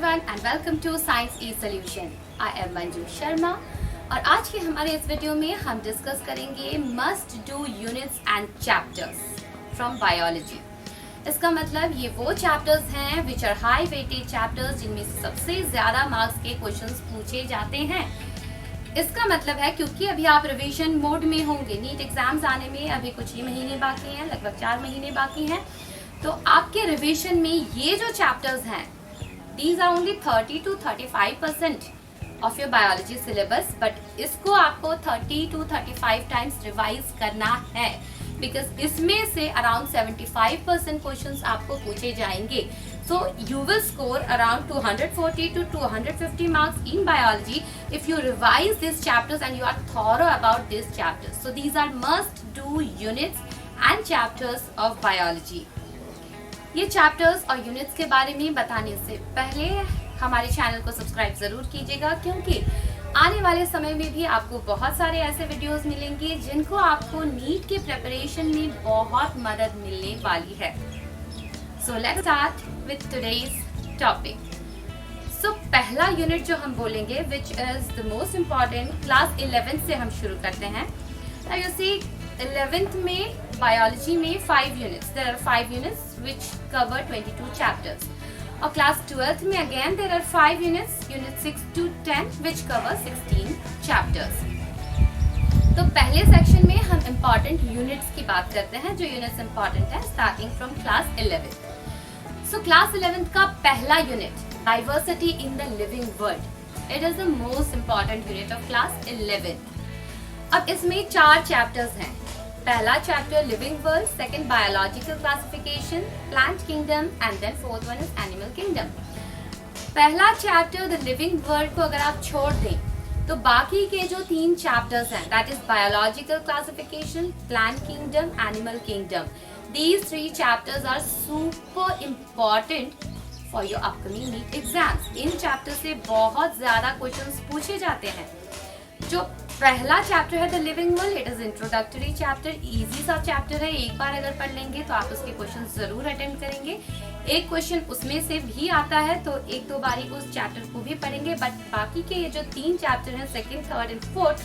everyone and welcome to Science E Solution. I am Manju Sharma और आज के हमारे इस वीडियो में हम डिस्कस करेंगे must do units and chapters from biology. इसका मतलब ये वो चैप्टर्स हैं which are high weighted chapters जिनमें से सबसे ज्यादा मार्क्स के क्वेश्चंस पूछे जाते हैं। इसका मतलब है क्योंकि अभी आप रिवीजन मोड में होंगे, नीट एग्जाम्स आने में अभी कुछ ही महीने बाकी हैं, लगभग 4 महीने बाकी हैं, तो आपके रिवीजन में ये जो चैप्टर्स हैं these are only 30 to 35% of your biology syllabus, but इसको आपको 30 to 35 टाइम्स रिवाइज करना है बिकॉज इसमें से अराउंड 75% क्वेश्चंस आपको पूछे जाएंगे। So you will score around 240 to 250 marks in biology if you revise these chapters and you are thorough about these chapters. So these are must do units and chapters of biology. ये chapters और units के बारे में बताने से पहले हमारे channel को सब्सक्राइब जरूर कीजिएगा क्योंकि आने वाले समय में भी आपको बहुत सारे ऐसे वीडियोस मिलेंगे जिनको आपको नीट के प्रिपरेशन में बहुत मदद मिलने वाली है। So let's start with today's topic. So पहला यूनिट जो हम बोलेंगे which is the most important, class 11 से हम शुरू करते हैं। Now you see 11th में बायोलॉजी में 5 units. There are 5 units which cover 22 chapters. और क्लास 12th में again there are 5 units, unit 6 to 10 which cover 16 chapters. तो पहले सेक्शन में हम इम्पॉर्टेंट यूनिट्स की बात करते हैं, जो यूनिट्स इम्पॉर्टेंट है स्टार्टिंग फ्रॉम क्लास 11th. सो क्लास 11th का पहला unit diversity in the living world. It is the most important unit of class 11th. अब इसमें 4 चैप्टर्स हैं. पहला chapter living world, second biological classification, plant kingdom and then fourth one is animal kingdom. पहला chapter the living world को अगर आप छोड़ दें तो बाकी के जो 3 चैप्टर्स हैं that is biological classification, plant kingdom, animal kingdom, these 3 chapters are super important for your upcoming NEET exams. In chapter से बहुत ज्यादा क्वेश्चंस पूछे जाते हैं. जो पहला चैप्टर है the living world, it is introductory chapter, easy सा चैप्टर है. एक बार अगर पढ़ लेंगे तो आप उसके क्वेश्चन जरूर अटेंड करेंगे. एक क्वेश्चन उसमें से भी आता है तो 1-2 बारी उस चैप्टर को भी पढ़ेंगे. बट बाकी के ये जो 3 चैप्टर हैं second, third and fourth,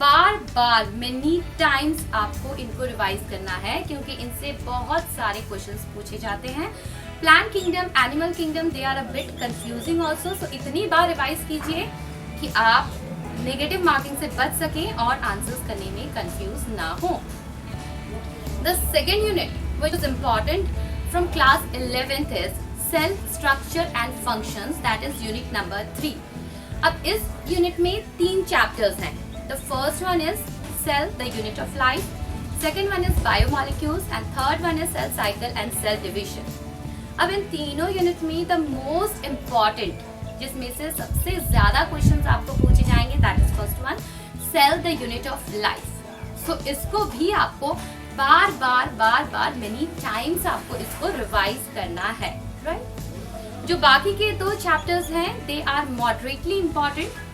bar bar many times आपको इनको रिवाइज करना है क्योंकि इनसे बहुत सारे क्वेश्चंस पूछे जाते हैं. Plant kingdom, animal kingdom, they are a bit confusing also. So इतनी बार रिवाइज कीजिए कि आप नेगेटिव मार्किंग से बच सकें और आंसर्स करने में कंफ्यूज ना हो. The second unit which is important from class 11th is cell structure and functions, that is unit number 3. अब इस यूनिट में 3 चैप्टर्स हैं. The first one is cell, the unit of life. Second one is biomolecules and third one is cell cycle and cell division. अब इन तीनों unit में the most important, जिसमें से सबसे ज्यादा क्वेश्चंस आपको पूछे जाएंगे, that is first one, cell, the unit of life. So इसको भी आपको बार बार many times आपको इसको रिवाइज करना है, right? जो बाकी के 2 चैप्टर्स हैं they are moderately important.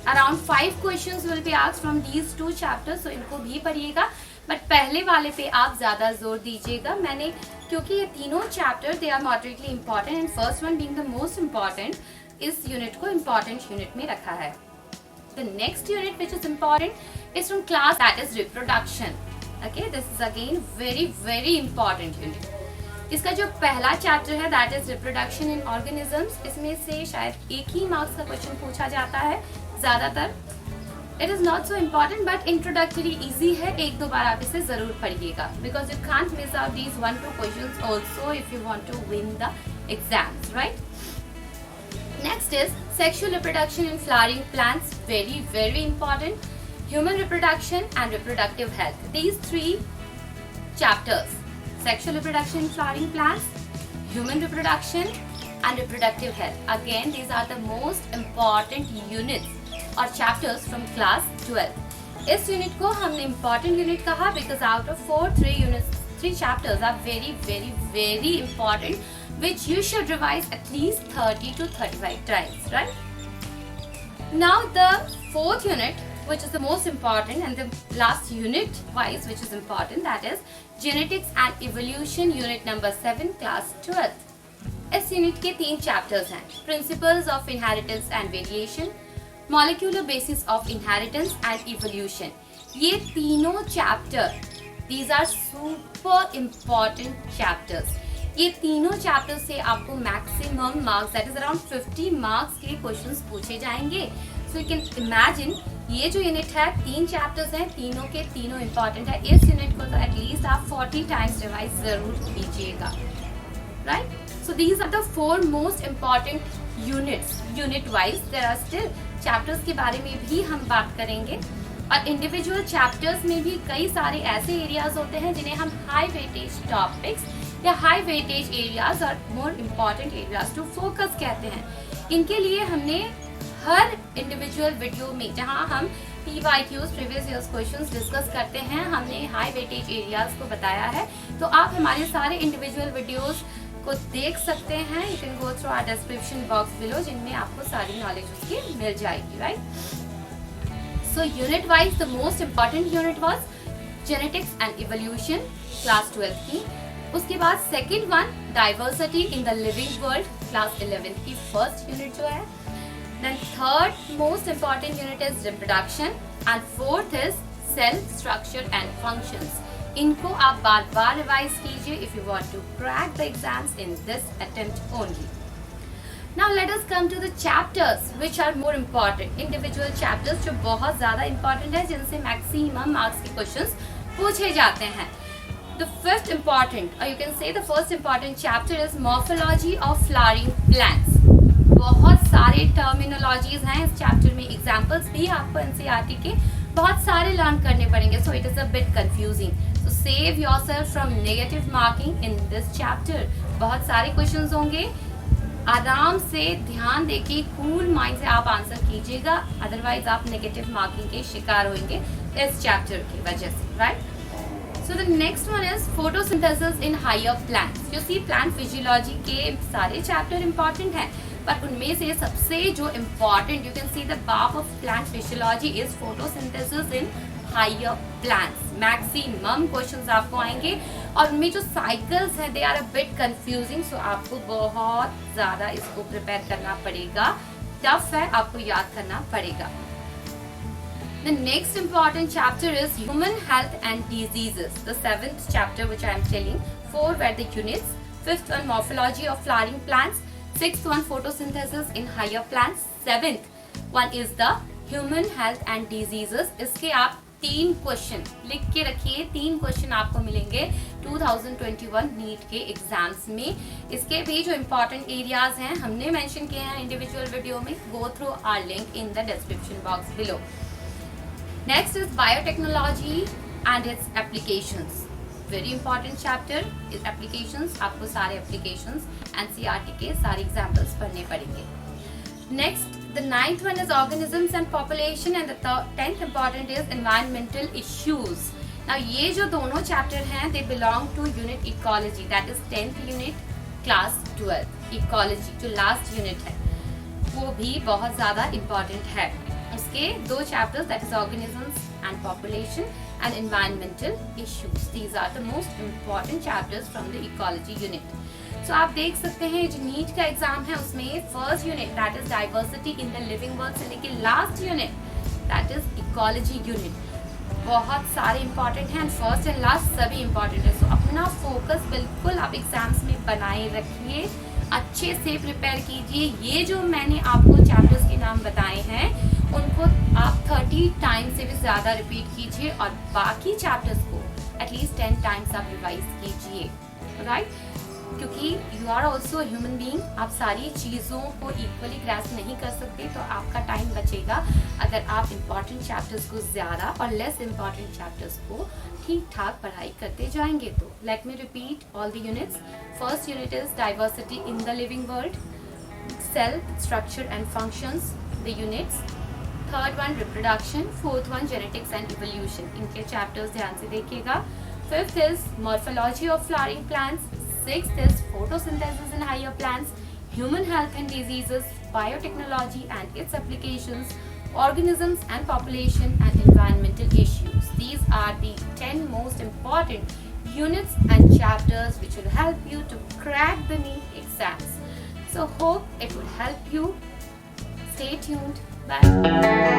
Around 5 questions will be asked from these 2 chapters, so इनको भी पढ़िएगा. बट पहले वाले पे आप ज्यादा जोर दीजिएगा. मैंने क्योंकि ये तीनों chapter they are moderately important and first one being the most important, इस यूनिट को इम्पॉर्टेंट यूनिट में रखा है. The next unit which is important is from class that is reproduction. Okay, this is again very important unit. इसका जो पहला chapter है that is reproduction in organisms, इसमें से शायद एक ही मार्क्स का क्वेश्चन पूछा जाता है ज्यादातर. It is not so important but introductory easy है. 1-2 बार आप इसे जरूर पढ़िएगा because you can't miss out these 1-2 questions also if you want to win the exams, right? Next is sexual reproduction in flowering plants, very important. Human reproduction and reproductive health, these 3 chapters, sexual reproduction in flowering plants, human reproduction and reproductive health. Again, these are the most important units or chapters from class 12. इस unit को हमने important unit कहा because out of 3 chapters are very important which you should revise at least 30 to 35 times, right? Now the 4th unit which is the most important and the last unit wise which is important, that is genetics and evolution, unit number 7, class 12. इस unit के 3 chapters हैं, principles of inheritance and variation, molecular basis of inheritance and evolution. ये तीनों chapter, these are super important chapters. ये तीनों chapters से आपको maximum marks, that is around 50 marks के क्वेश्चंस पूछे जाएंगे। सो यू कैन इमेजिन, ये जो यूनिट है 3 चैप्टर्स हैं, तीनों के तीनों इम्पॉर्टेंट है। इस यूनिट को तो एटलीस्ट आप 40 टाइम्स रिवाइज जरूर कीजिएगा, right? So these are the 4 most important units. Unit wise there are still chapters के बारे में भी हम बात करेंगे, और इंडिविजुअल चैप्टर्स में भी कई सारे ऐसे एरियाज होते हैं जिन्हें हम हाई वेटेज टॉपिक्स या हाई वेटेज एरियाज और more important areas to focus कहते हैं। इनके लिए हमने हर इंडिविजुअल वीडियो में, जहां हम PYQs previous years questions discuss करते हैं, हमने हाई वेटेज एरियाज को बताया है। तो आप हमारे सारे इंडिविजुअल वीडियोस को देख सकते हैं। You can go through our description box below, जिनमें आपको सारी नॉलेज उसकी मिल जाएगी, right? So unit wise the most important unit was genetics and evolution, class 12 की। उसके बाद second one diversity in the living world, class 11 की first unit जो है। Then third most important unit is reproduction and fourth is cell structure and functions। इनको आप बार बार revise कीजिए if you want to crack the exams in this attempt only। Now let us come to the chapters which are more important, individual chapters जो बहुत ज़्यादा important है, जिनसे maximum marks के questions पूछे जाते हैं। The fifth important, or you can say the first important chapter is morphology of flowering plants। बहुत सारे terminologies हैं इस chapter में, examples भी आपको NCERT के बहुत सारे learn करने पड़ेंगे, so it is a bit confusing। So save yourself from negative marking in this chapter। बहुत सारे questions होंगे, आराम से ध्यान देके कूल माइंड से आप आंसर कीजिएगा, अदरवाइज आप नेगेटिव मार्किंग के शिकार होंगे इस चैप्टर की वजह से, right? So the next one is photosynthesis in higher plants. You see plant physiology के सारे चैप्टर इंपॉर्टेंट हैं, पर उनमें से सबसे जो important, you can see the बाप of plant physiology is photosynthesis in higher plants. Maximum questions आपको आएंगे, और उनमें जो साइकिल्स हैं they are a bit confusing, so आपको बहुत ज़्यादा इसको प्रिपेयर करना पड़ेगा, टफ है, आपको याद करना पड़ेगा। The next important chapter is human health and diseases, the 7th chapter which I am telling। 4 were the units, 5th one morphology of flowering plants, 6th one photosynthesis in higher plants, 7th one is the human health and diseases। इसके आप 3 question लिख के रखिए, 3 question आपको मिलेंगे 2021 NEET के exams में। इसके भी जो इम्पोर्टेंट एरियाज हैं हमने मेंशन किए हैं इंडिविजुअल वीडियो में, go through our link in the description box below. Next is biotechnology and its applications. Very important chapter is applications. आपको सारे एप्लीकेशंस NCERT के सारे एग्जाम्पल्स पढ़ने पड़ेंगे। Next, the 9th one is organisms and population, and the 10th important is environmental issues। Now ये जो दोनों chapter हैं they belong to unit ecology, that is 10th unit class 12 ecology, जो last unit है वो भी बहुत ज़्यादा important है। उसके 2 chapters, that is organisms and population and environmental issues, these are the most important chapters from the ecology unit। तो आप देख सकते हैं जो नीट का एग्जाम है उसमें first unit that is diversity in the living world से लेके last unit that is ecology unit बहुत सारे इंपॉर्टेंट हैं, फर्स्ट एंड लास्ट सभी इंपॉर्टेंट है। तो अपना फोकस बिल्कुल आप एग्जाम्स में बनाए रखिए, अच्छे से प्रिपेयर कीजिए। ये जो मैंने आपको चैप्टर्स के नाम बताए हैं उनको आप 30 टाइम्स से भी ज़्यादा रिपीट कीजिए, और बाकी चैप्टर्स को एटलीस्ट 10 टाइम्स आप रिवाइज कीजिए, राइट? क्योंकि you are also human being, आप सारी चीज़ों को इक्वली ग्रास्प नहीं कर सकते, तो आपका टाइम बचेगा अगर आप इम्पॉर्टेंट चैप्टर्स को ज़्यादा और लेस इम्पॉर्टेंट चैप्टर्स को ठीक ठाक पढ़ाई करते जाएंगे। तो let me repeat all the units. First unit is diversity in the living world, cell structure and functions the units. Third one reproduction, fourth one genetics and evolution, इनके chapters ध्यान से देखिएगा। Fifth is morphology of flowering plants, sixth is photosynthesis in higher plants, human health and diseases, biotechnology and its applications, organisms and population, and environmental issues. These are the 10 most important units and chapters which will help you to crack the NEET exams. So hope it would help you. Stay tuned. Bye.